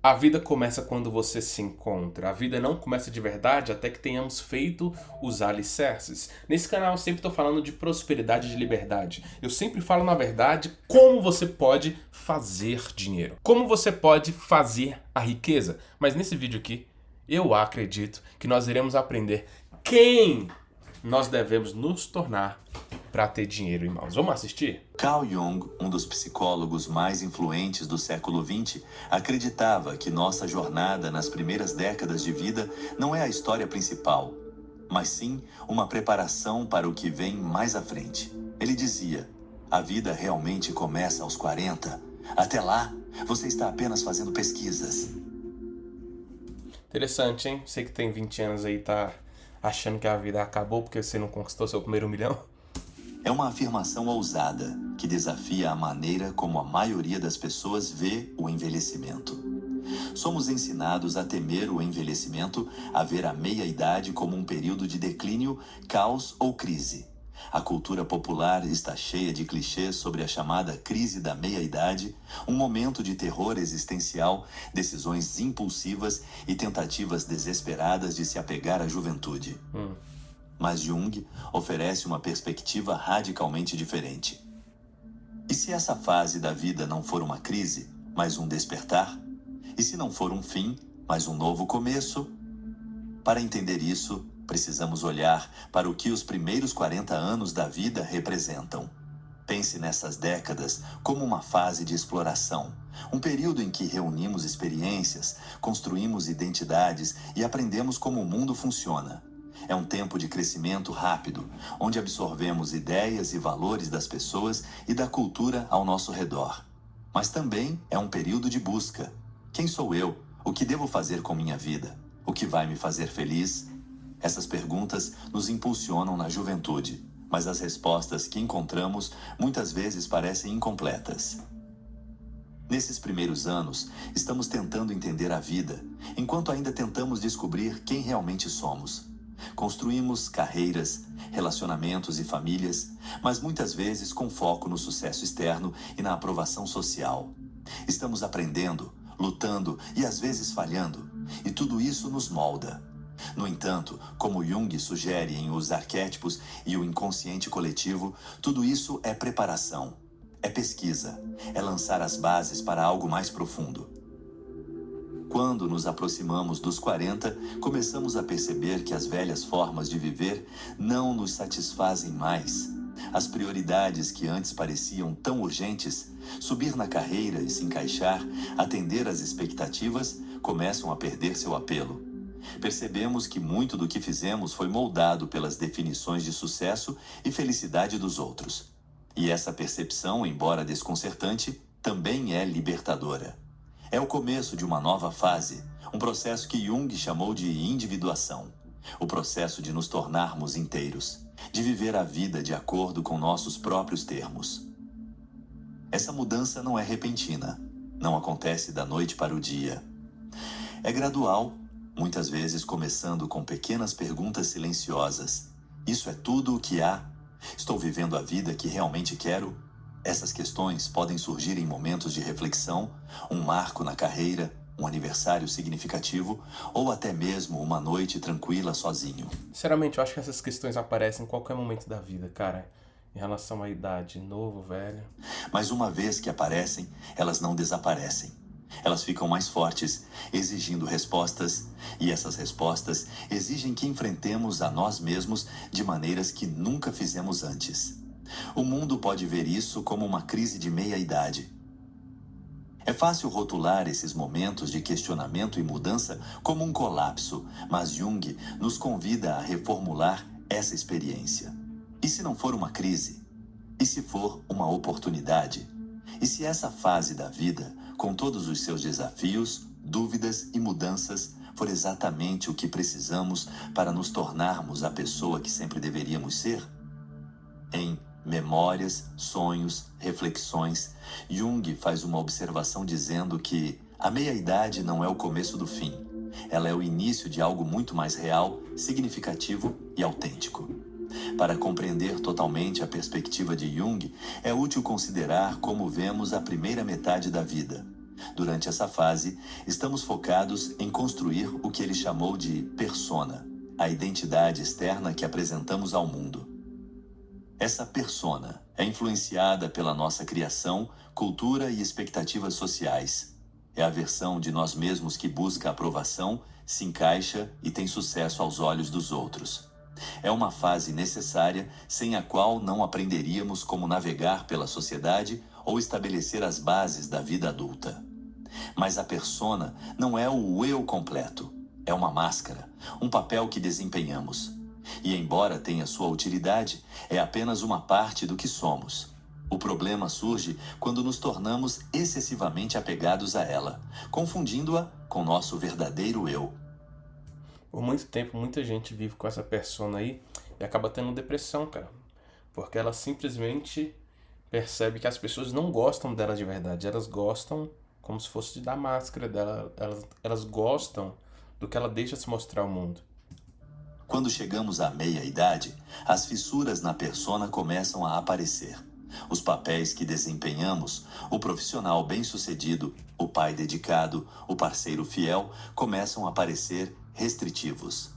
A vida começa quando você se encontra. A vida não começa de verdade até que tenhamos feito os alicerces. Nesse canal eu sempre estou falando de prosperidade e de liberdade. Eu sempre falo, na verdade, como você pode fazer dinheiro. Como você pode fazer a riqueza. Mas nesse vídeo aqui, eu acredito que nós iremos aprender quem nós devemos nos tornar para ter dinheiro, irmãos. Vamos assistir? Carl Jung, um dos psicólogos mais influentes do século XX, acreditava que nossa jornada nas primeiras décadas de vida não é a história principal, mas sim uma preparação para o que vem mais à frente. Ele dizia: a vida realmente começa aos 40. Até lá, você está apenas fazendo pesquisas. Interessante, hein? Você que tem 20 anos aí tá achando que a vida acabou porque você não conquistou seu primeiro milhão. É uma afirmação ousada que desafia a maneira como a maioria das pessoas vê o envelhecimento. Somos ensinados a temer o envelhecimento, a ver a meia-idade como um período de declínio, caos ou crise. A cultura popular está cheia de clichês sobre a chamada crise da meia-idade, um momento de terror existencial, decisões impulsivas e tentativas desesperadas de se apegar à juventude. Mas Jung oferece uma perspectiva radicalmente diferente. E se essa fase da vida não for uma crise, mas um despertar? E se não for um fim, mas um novo começo? Para entender isso, precisamos olhar para o que os primeiros 40 anos da vida representam. Pense nessas décadas como uma fase de exploração, um período em que reunimos experiências, construímos identidades e aprendemos como o mundo funciona. É um tempo de crescimento rápido, onde absorvemos ideias e valores das pessoas e da cultura ao nosso redor. Mas também é um período de busca. Quem sou eu? O que devo fazer com minha vida? O que vai me fazer feliz? Essas perguntas nos impulsionam na juventude, mas as respostas que encontramos muitas vezes parecem incompletas. Nesses primeiros anos, estamos tentando entender a vida, enquanto ainda tentamos descobrir quem realmente somos. Construímos carreiras, relacionamentos e famílias, mas muitas vezes com foco no sucesso externo e na aprovação social. Estamos aprendendo, lutando e às vezes falhando, e tudo isso nos molda. No entanto, como Jung sugere em Os Arquétipos e o Inconsciente Coletivo, tudo isso é preparação, é pesquisa, é lançar as bases para algo mais profundo. Quando nos aproximamos dos 40, começamos a perceber que as velhas formas de viver não nos satisfazem mais. As prioridades que antes pareciam tão urgentes, subir na carreira e se encaixar, atender às expectativas, começam a perder seu apelo. Percebemos que muito do que fizemos foi moldado pelas definições de sucesso e felicidade dos outros. E essa percepção, embora desconcertante, também é libertadora. É o começo de uma nova fase, um processo que Jung chamou de individuação. O processo de nos tornarmos inteiros, de viver a vida de acordo com nossos próprios termos. Essa mudança não é repentina, não acontece da noite para o dia. É gradual, muitas vezes começando com pequenas perguntas silenciosas. Isso é tudo o que há? Estou vivendo a vida que realmente quero? Essas questões podem surgir em momentos de reflexão, um marco na carreira, um aniversário significativo ou até mesmo uma noite tranquila sozinho. Sinceramente, eu acho que essas questões aparecem em qualquer momento da vida, cara. Em relação à idade, novo, velho. Mas uma vez que aparecem, elas não desaparecem. Elas ficam mais fortes, exigindo respostas, e essas respostas exigem que enfrentemos a nós mesmos de maneiras que nunca fizemos antes. O mundo pode ver isso como uma crise de meia-idade. É fácil rotular esses momentos de questionamento e mudança como um colapso, mas Jung nos convida a reformular essa experiência. E se não for uma crise? E se for uma oportunidade? E se essa fase da vida, com todos os seus desafios, dúvidas e mudanças, for exatamente o que precisamos para nos tornarmos a pessoa que sempre deveríamos ser? Em Memórias, Sonhos, Reflexões, Jung faz uma observação dizendo que a meia-idade não é o começo do fim. Ela é o início de algo muito mais real, significativo e autêntico. Para compreender totalmente a perspectiva de Jung, é útil considerar como vemos a primeira metade da vida. Durante essa fase, estamos focados em construir o que ele chamou de persona, a identidade externa que apresentamos ao mundo. Essa persona é influenciada pela nossa criação, cultura e expectativas sociais. É a versão de nós mesmos que busca aprovação, se encaixa e tem sucesso aos olhos dos outros. É uma fase necessária sem a qual não aprenderíamos como navegar pela sociedade ou estabelecer as bases da vida adulta. Mas a persona não é o eu completo. É uma máscara, um papel que desempenhamos. E embora tenha sua utilidade, é apenas uma parte do que somos. O problema surge quando nos tornamos excessivamente apegados a ela, confundindo-a com nosso verdadeiro eu. Por muito tempo, muita gente vive com essa persona aí e acaba tendo depressão, cara. Porque ela simplesmente percebe que as pessoas não gostam dela de verdade. Elas gostam como se fosse da máscara dela. Elas gostam do que ela deixa se mostrar ao mundo. Quando chegamos à meia-idade, as fissuras na persona começam a aparecer. Os papéis que desempenhamos, o profissional bem-sucedido, o pai dedicado, o parceiro fiel, começam a parecer restritivos.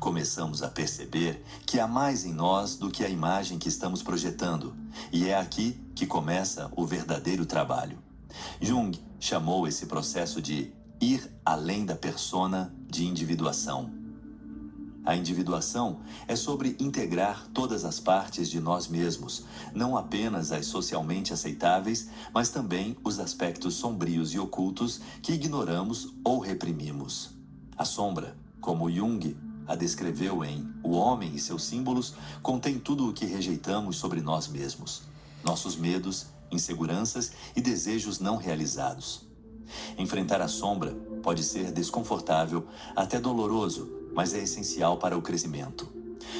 Começamos a perceber que há mais em nós do que a imagem que estamos projetando, e é aqui que começa o verdadeiro trabalho. Jung chamou esse processo de ir além da persona de individuação. A individuação é sobre integrar todas as partes de nós mesmos, não apenas as socialmente aceitáveis, mas também os aspectos sombrios e ocultos que ignoramos ou reprimimos. A sombra, como Jung a descreveu em O Homem e seus Símbolos, contém tudo o que rejeitamos sobre nós mesmos, nossos medos, inseguranças e desejos não realizados. Enfrentar a sombra pode ser desconfortável, até doloroso, mas é essencial para o crescimento.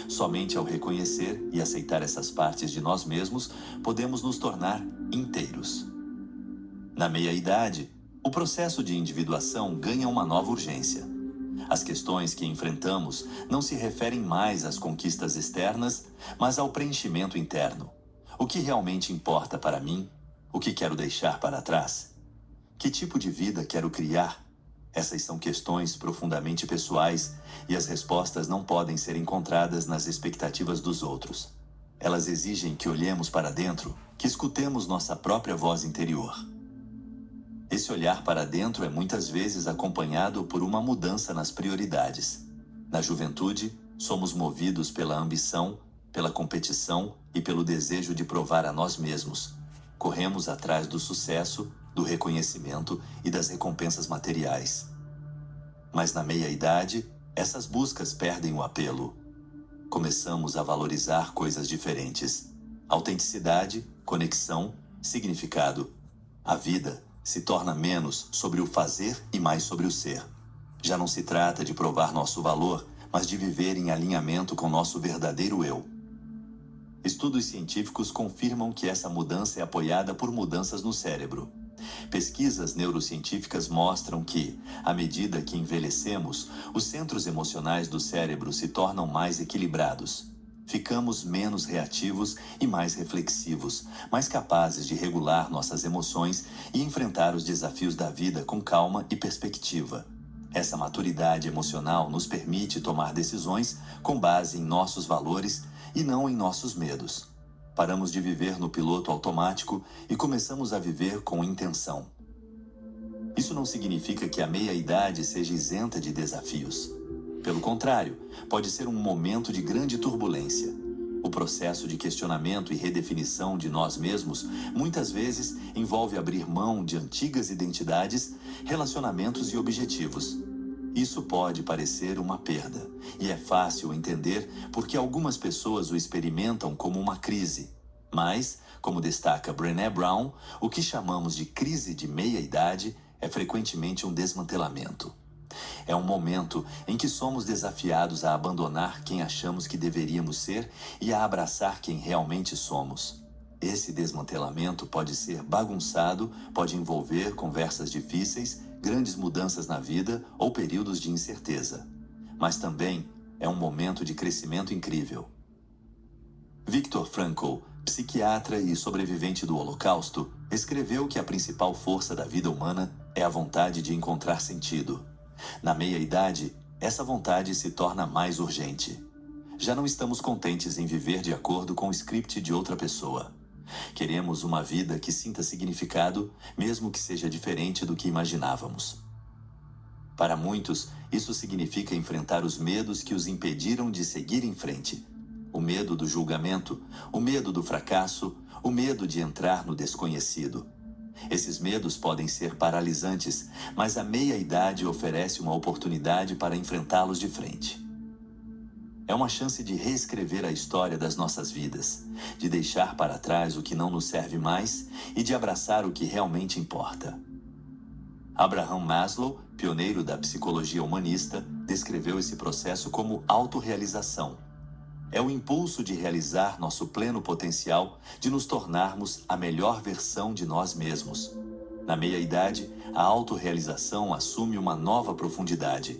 Somente ao reconhecer e aceitar essas partes de nós mesmos, podemos nos tornar inteiros. Na meia-idade, o processo de individuação ganha uma nova urgência. As questões que enfrentamos não se referem mais às conquistas externas, mas ao preenchimento interno. O que realmente importa para mim? O que quero deixar para trás? Que tipo de vida quero criar? Essas são questões profundamente pessoais e as respostas não podem ser encontradas nas expectativas dos outros. Elas exigem que olhemos para dentro, que escutemos nossa própria voz interior. Esse olhar para dentro é muitas vezes acompanhado por uma mudança nas prioridades. Na juventude, somos movidos pela ambição, pela competição e pelo desejo de provar a nós mesmos. Corremos atrás do sucesso, do reconhecimento e das recompensas materiais. Mas na meia-idade, essas buscas perdem o apelo. Começamos a valorizar coisas diferentes: autenticidade, conexão, significado. A vida se torna menos sobre o fazer e mais sobre o ser. Já não se trata de provar nosso valor, mas de viver em alinhamento com nosso verdadeiro eu. Estudos científicos confirmam que essa mudança é apoiada por mudanças no cérebro. Pesquisas neurocientíficas mostram que, à medida que envelhecemos, os centros emocionais do cérebro se tornam mais equilibrados. Ficamos menos reativos e mais reflexivos, mais capazes de regular nossas emoções e enfrentar os desafios da vida com calma e perspectiva. Essa maturidade emocional nos permite tomar decisões com base em nossos valores e não em nossos medos. Paramos de viver no piloto automático e começamos a viver com intenção. Isso não significa que a meia-idade seja isenta de desafios. Pelo contrário, pode ser um momento de grande turbulência. O processo de questionamento e redefinição de nós mesmos muitas vezes envolve abrir mão de antigas identidades, relacionamentos e objetivos. Isso pode parecer uma perda, e é fácil entender porque algumas pessoas o experimentam como uma crise. Mas, como destaca Brené Brown, o que chamamos de crise de meia-idade é frequentemente um desmantelamento. É um momento em que somos desafiados a abandonar quem achamos que deveríamos ser e a abraçar quem realmente somos. Esse desmantelamento pode ser bagunçado, pode envolver conversas difíceis, grandes mudanças na vida ou períodos de incerteza. Mas também é um momento de crescimento incrível. Viktor Frankl, psiquiatra e sobrevivente do Holocausto, escreveu que a principal força da vida humana é a vontade de encontrar sentido. Na meia-idade, essa vontade se torna mais urgente. Já não estamos contentes em viver de acordo com o script de outra pessoa. Queremos uma vida que sinta significado, mesmo que seja diferente do que imaginávamos. Para muitos, isso significa enfrentar os medos que os impediram de seguir em frente. O medo do julgamento, o medo do fracasso, o medo de entrar no desconhecido. Esses medos podem ser paralisantes, mas a meia-idade oferece uma oportunidade para enfrentá-los de frente. É uma chance de reescrever a história das nossas vidas, de deixar para trás o que não nos serve mais e de abraçar o que realmente importa. Abraham Maslow, pioneiro da psicologia humanista, descreveu esse processo como autorrealização. É o impulso de realizar nosso pleno potencial, de nos tornarmos a melhor versão de nós mesmos. Na meia-idade, a autorrealização assume uma nova profundidade.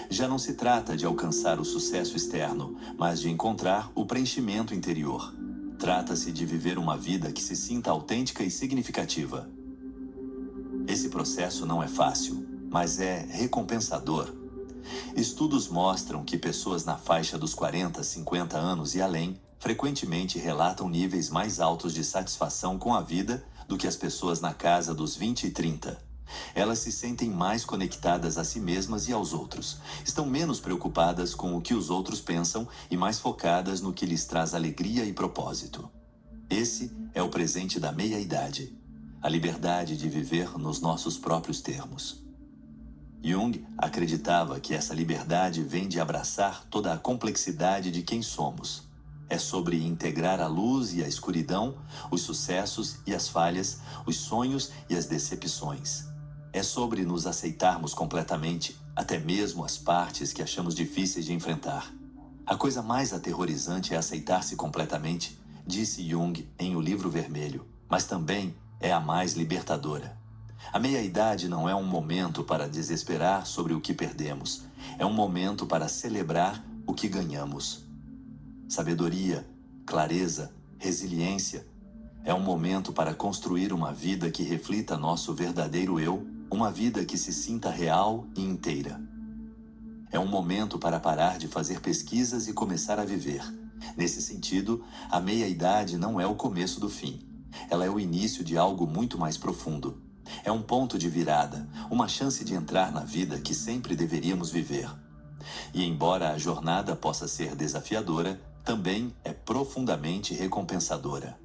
Já não se trata de alcançar o sucesso externo, mas de encontrar o preenchimento interior. Trata-se de viver uma vida que se sinta autêntica e significativa. Esse processo não é fácil, mas é recompensador. Estudos mostram que pessoas na faixa dos 40, 50 anos e além frequentemente relatam níveis mais altos de satisfação com a vida do que as pessoas na casa dos 20 e 30. Elas se sentem mais conectadas a si mesmas e aos outros, estão menos preocupadas com o que os outros pensam e mais focadas no que lhes traz alegria e propósito. Esse é o presente da meia-idade, a liberdade de viver nos nossos próprios termos. Jung acreditava que essa liberdade vem de abraçar toda a complexidade de quem somos. É sobre integrar a luz e a escuridão, os sucessos e as falhas, os sonhos e as decepções. É sobre nos aceitarmos completamente, até mesmo as partes que achamos difíceis de enfrentar. A coisa mais aterrorizante é aceitar-se completamente, disse Jung em O Livro Vermelho, mas também é a mais libertadora. A meia-idade não é um momento para desesperar sobre o que perdemos, é um momento para celebrar o que ganhamos. Sabedoria, clareza, resiliência. É um momento para construir uma vida que reflita nosso verdadeiro eu, uma vida que se sinta real e inteira. É um momento para parar de fazer pesquisas e começar a viver. Nesse sentido, a meia-idade não é o começo do fim. Ela é o início de algo muito mais profundo. É um ponto de virada, uma chance de entrar na vida que sempre deveríamos viver. E embora a jornada possa ser desafiadora, também é profundamente recompensadora.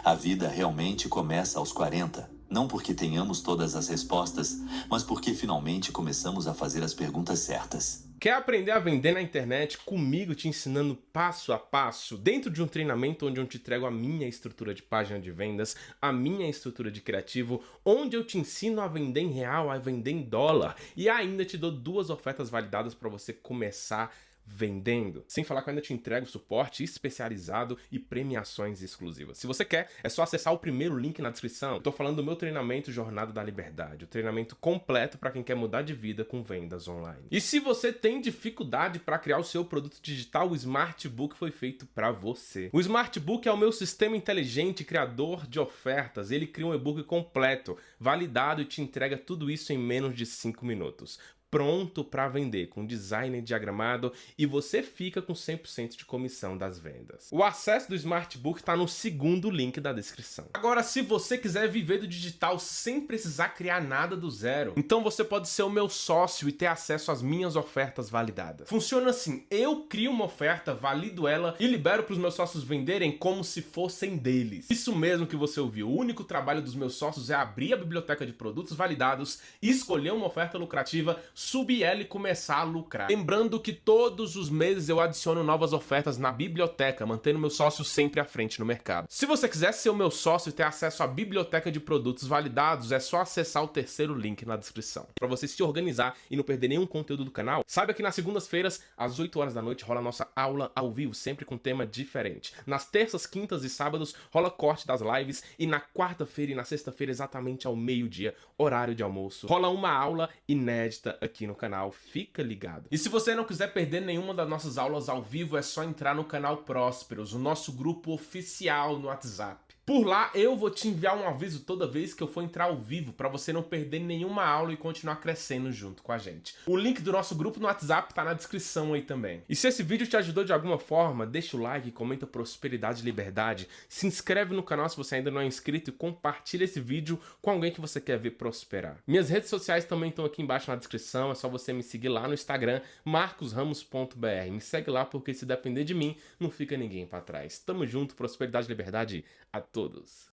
A vida realmente começa aos 40, não porque tenhamos todas as respostas, mas porque finalmente começamos a fazer as perguntas certas. Quer aprender a vender na internet comigo te ensinando passo a passo, dentro de um treinamento onde eu te entrego a minha estrutura de página de vendas, a minha estrutura de criativo, onde eu te ensino a vender em real, a vender em dólar e ainda te dou 2 ofertas validadas para você começar vendendo. Sem falar que eu ainda te entrego suporte especializado e premiações exclusivas. Se você quer, é só acessar o primeiro link na descrição. Eu tô falando do meu treinamento Jornada da Liberdade, o treinamento completo para quem quer mudar de vida com vendas online. E se você tem dificuldade para criar o seu produto digital, o Smartbook foi feito para você. O Smartbook é o meu sistema inteligente criador de ofertas. Ele cria um e-book completo, validado e te entrega tudo isso em menos de 5 minutos. Pronto para vender, com design diagramado e você fica com 100% de comissão das vendas. O acesso do Smartbook está no segundo link da descrição. Agora, se você quiser viver do digital sem precisar criar nada do zero, então você pode ser o meu sócio e ter acesso às minhas ofertas validadas. Funciona assim, eu crio uma oferta, valido ela e libero para os meus sócios venderem como se fossem deles. Isso mesmo que você ouviu, o único trabalho dos meus sócios é abrir a biblioteca de produtos validados, escolher uma oferta lucrativa, subir ela e começar a lucrar. Lembrando que todos os meses eu adiciono novas ofertas na biblioteca, mantendo meu sócio sempre à frente no mercado. Se você quiser ser o meu sócio e ter acesso à biblioteca de produtos validados, é só acessar o terceiro link na descrição. Para você se organizar e não perder nenhum conteúdo do canal, saiba que nas segundas-feiras, às 8 horas da noite, rola a nossa aula ao vivo, sempre com tema diferente. Nas terças, quintas e sábados, rola corte das lives e na quarta-feira e na sexta-feira, exatamente ao meio-dia, horário de almoço, rola uma aula inédita aqui no canal, fica ligado. E se você não quiser perder nenhuma das nossas aulas ao vivo, é só entrar no canal Prósperos, o nosso grupo oficial no WhatsApp. Por lá eu vou te enviar um aviso toda vez que eu for entrar ao vivo, para você não perder nenhuma aula e continuar crescendo junto com a gente. O link do nosso grupo no WhatsApp tá na descrição aí também. E se esse vídeo te ajudou de alguma forma, deixa o like, comenta prosperidade e liberdade, se inscreve no canal se você ainda não é inscrito e compartilha esse vídeo com alguém que você quer ver prosperar. Minhas redes sociais também estão aqui embaixo na descrição, é só você me seguir lá no Instagram, marcosramos.br. Me segue lá porque se depender de mim, não fica ninguém para trás. Tamo junto, prosperidade e liberdade a todos.